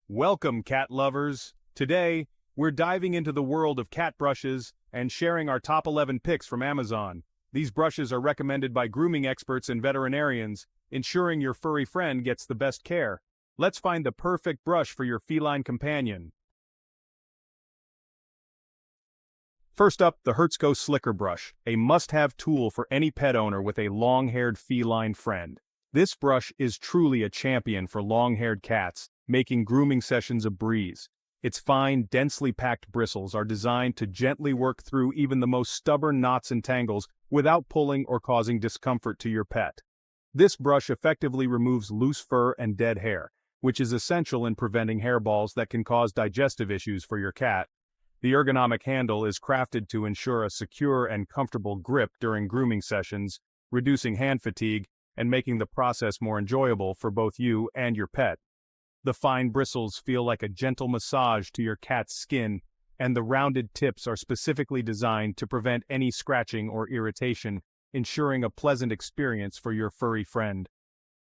Welcome, cat lovers! Today, we're diving into the world of cat brushes and sharing our top 11 picks from Amazon. These brushes are recommended by grooming experts and veterinarians, ensuring your furry friend gets the best care. Let's find the perfect brush for your feline companion. First up, the Hertzko Slicker Brush, a must-have tool for any pet owner with a long-haired feline friend. This brush is truly a champion for long-haired cats, making grooming sessions a breeze. Its fine, densely packed bristles are designed to gently work through even the most stubborn knots and tangles without pulling or causing discomfort to your pet. This brush effectively removes loose fur and dead hair, which is essential in preventing hairballs that can cause digestive issues for your cat. The ergonomic handle is crafted to ensure a secure and comfortable grip during grooming sessions, reducing hand fatigue and making the process more enjoyable for both you and your pet. The fine bristles feel like a gentle massage to your cat's skin, and the rounded tips are specifically designed to prevent any scratching or irritation, ensuring a pleasant experience for your furry friend.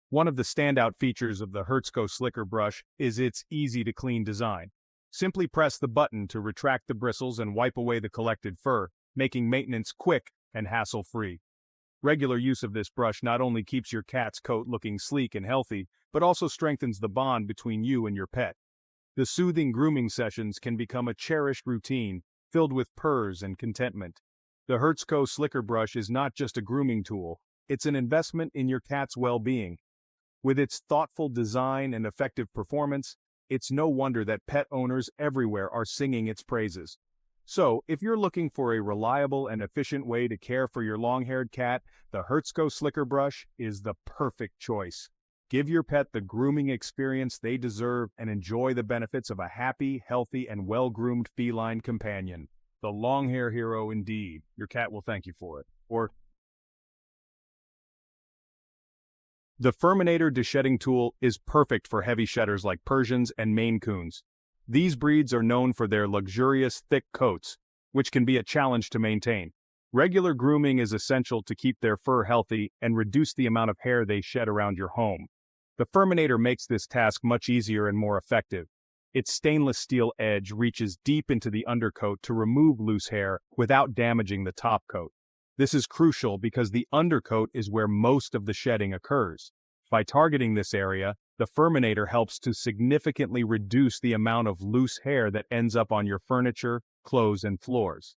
One of the standout features of the Hertzko Slicker Brush is its easy-to-clean design. Simply press the button to retract the bristles and wipe away the collected fur, making maintenance quick and hassle-free. Regular use of this brush not only keeps your cat's coat looking sleek and healthy, but also strengthens the bond between you and your pet. The soothing grooming sessions can become a cherished routine, filled with purrs and contentment. The Hertzko Slicker Brush is not just a grooming tool, it's an investment in your cat's well-being. With its thoughtful design and effective performance, it's no wonder that pet owners everywhere are singing its praises. So, if you're looking for a reliable and efficient way to care for your long-haired cat, the Hertzko Slicker Brush is the perfect choice. Give your pet the grooming experience they deserve and enjoy the benefits of a happy, healthy, and well-groomed feline companion. The long-hair hero indeed. Your cat will thank you for it. The FURminator Deshedding tool is perfect for heavy shedders like Persians and Maine Coons. These breeds are known for their luxurious, thick coats, which can be a challenge to maintain. Regular grooming is essential to keep their fur healthy and reduce the amount of hair they shed around your home. The FURminator makes this task much easier and more effective. Its stainless steel edge reaches deep into the undercoat to remove loose hair without damaging the top coat. This is crucial because the undercoat is where most of the shedding occurs. By targeting this area, the FURminator helps to significantly reduce the amount of loose hair that ends up on your furniture, clothes, and floors.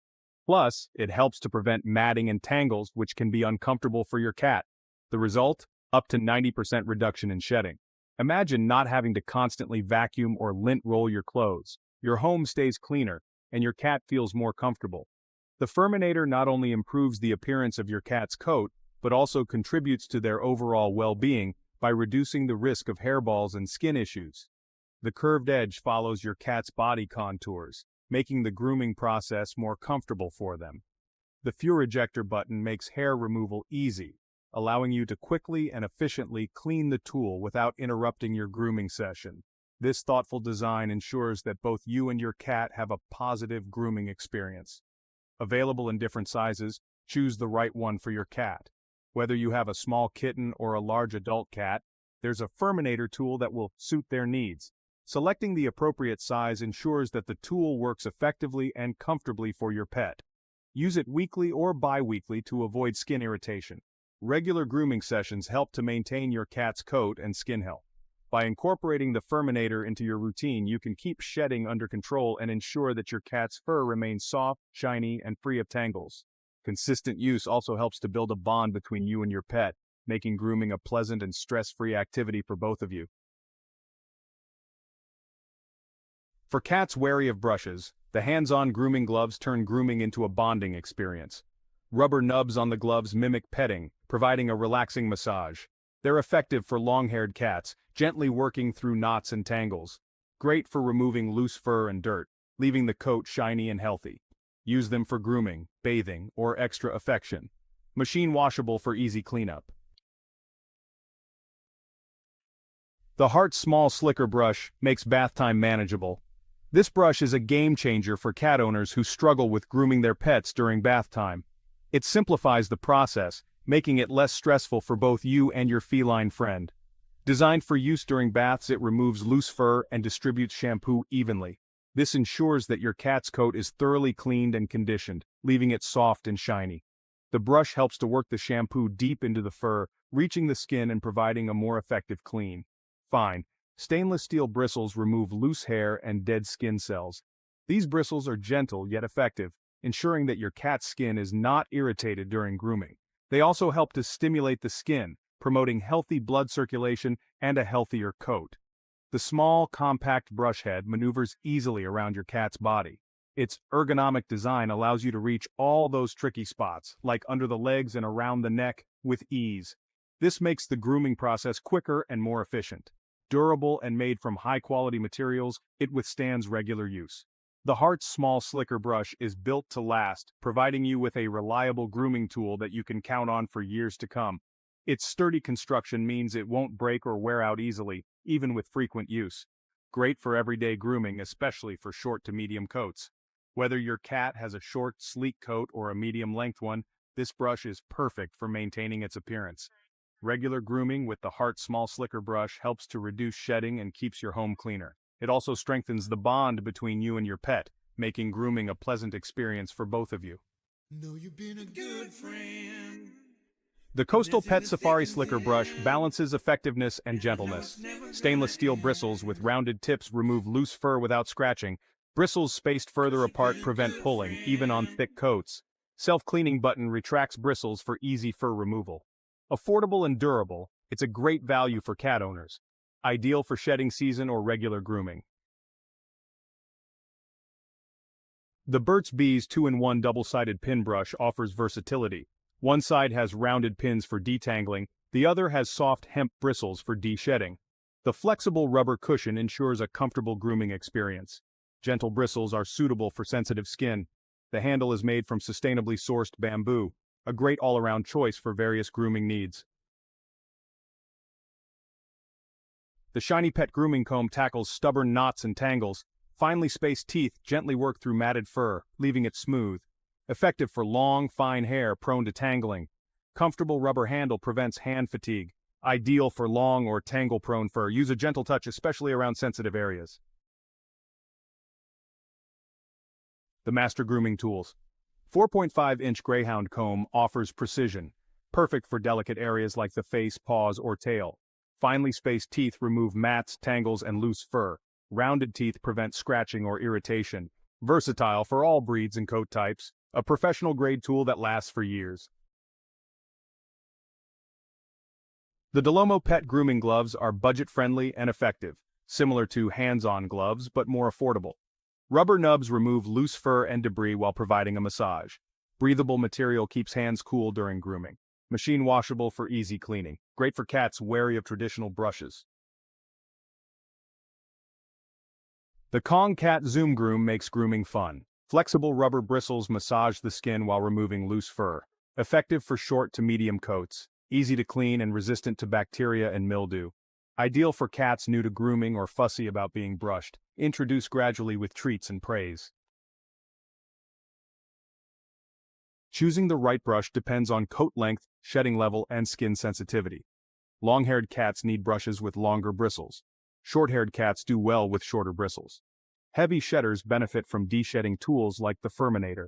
Plus, it helps to prevent matting and tangles, which can be uncomfortable for your cat. The result? Up to 90% reduction in shedding. Imagine not having to constantly vacuum or lint roll your clothes. Your home stays cleaner, and your cat feels more comfortable. The FURminator not only improves the appearance of your cat's coat, but also contributes to their overall well-being by reducing the risk of hairballs and skin issues. The curved edge follows your cat's body contours, making the grooming process more comfortable for them. The FURejector button makes hair removal easy, allowing you to quickly and efficiently clean the tool without interrupting your grooming session. This thoughtful design ensures that both you and your cat have a positive grooming experience. Available in different sizes, choose the right one for your cat. Whether you have a small kitten or a large adult cat, there's a FURminator tool that will suit their needs. Selecting the appropriate size ensures that the tool works effectively and comfortably for your pet. Use it weekly or bi-weekly to avoid skin irritation. Regular grooming sessions help to maintain your cat's coat and skin health. By incorporating the FURminator into your routine, you can keep shedding under control and ensure that your cat's fur remains soft, shiny, and free of tangles. Consistent use also helps to build a bond between you and your pet, making grooming a pleasant and stress-free activity for both of you. For cats wary of brushes, the hands-on grooming gloves turn grooming into a bonding experience. Rubber nubs on the gloves mimic petting, providing a relaxing massage. They're effective for long-haired cats, gently working through knots and tangles. Great for removing loose fur and dirt, leaving the coat shiny and healthy. Use them for grooming, bathing, or extra affection. Machine washable for easy cleanup. The HARTZ Small Slicker Brush makes bath time manageable. This brush is a game changer for cat owners who struggle with grooming their pets during bath time. It simplifies the process, making it less stressful for both you and your feline friend. Designed for use during baths, it removes loose fur and distributes shampoo evenly. This ensures that your cat's coat is thoroughly cleaned and conditioned, leaving it soft and shiny. The brush helps to work the shampoo deep into the fur, reaching the skin and providing a more effective clean. Fine. Stainless steel bristles remove loose hair and dead skin cells. These bristles are gentle yet effective, ensuring that your cat's skin is not irritated during grooming. They also help to stimulate the skin, promoting healthy blood circulation and a healthier coat. The small, compact brush head maneuvers easily around your cat's body. Its ergonomic design allows you to reach all those tricky spots, like under the legs and around the neck, with ease. This makes the grooming process quicker and more efficient. Durable and made from high-quality materials, it withstands regular use. The HARTZ Small Slicker Brush is built to last, providing you with a reliable grooming tool that you can count on for years to come. Its sturdy construction means it won't break or wear out easily, even with frequent use. Great for everyday grooming, especially for short to medium coats. Whether your cat has a short, sleek coat or a medium-length one, this brush is perfect for maintaining its appearance. Regular grooming with the HARTZ Small Slicker Brush helps to reduce shedding and keeps your home cleaner. It also strengthens the bond between you and your pet, making grooming a pleasant experience for both of you. Know you've been a good friend. The Coastal Pet Safari Slicker Brush balances effectiveness and gentleness. Stainless steel bristles with rounded tips remove loose fur without scratching. Bristles spaced further apart prevent pulling, even on thick coats. Self-cleaning button retracts bristles for easy fur removal. Affordable and durable, it's a great value for cat owners. Ideal for shedding season or regular grooming. The Burt's Bees 2-in-1 double-sided pin brush offers versatility. One side has rounded pins for detangling, the other has soft hemp bristles for deshedding. The flexible rubber cushion ensures a comfortable grooming experience. Gentle bristles are suitable for sensitive skin. The handle is made from sustainably sourced bamboo, a great all-around choice for various grooming needs. The shiny pet grooming comb tackles stubborn knots and tangles. Finely spaced teeth gently work through matted fur, leaving it smooth. Effective for long, fine hair prone to tangling. Comfortable rubber handle prevents hand fatigue. Ideal for long or tangle-prone fur. Use a gentle touch, especially around sensitive areas. The Master Grooming Tools. 4.5-inch Greyhound comb offers precision, perfect for delicate areas like the face, paws, or tail. Finely spaced teeth remove mats, tangles, and loose fur. Rounded teeth prevent scratching or irritation. Versatile for all breeds and coat types. A professional-grade tool that lasts for years. The Delomo Pet Grooming Gloves are budget-friendly and effective, similar to hands-on gloves but more affordable. Rubber nubs remove loose fur and debris while providing a massage. Breathable material keeps hands cool during grooming. Machine washable for easy cleaning. Great for cats wary of traditional brushes. The Kong Cat Zoom Groom makes grooming fun. Flexible rubber bristles massage the skin while removing loose fur. Effective for short to medium coats. Easy to clean and resistant to bacteria and mildew. Ideal for cats new to grooming or fussy about being brushed. Introduce gradually with treats and praise. Choosing the right brush depends on coat length, shedding level, and skin sensitivity. Long-haired cats need brushes with longer bristles. Short-haired cats do well with shorter bristles. Heavy shedders benefit from deshedding tools like the FURminator.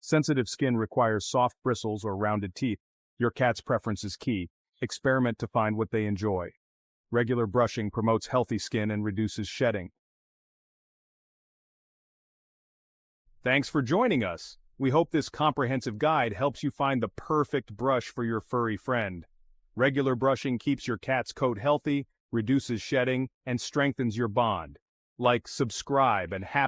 Sensitive skin requires soft bristles or rounded teeth. Your cat's preference is key. Experiment to find what they enjoy. Regular brushing promotes healthy skin and reduces shedding. Thanks for joining us. We hope this comprehensive guide helps you find the perfect brush for your furry friend. Regular brushing keeps your cat's coat healthy, reduces shedding, and strengthens your bond. Like, subscribe, and happy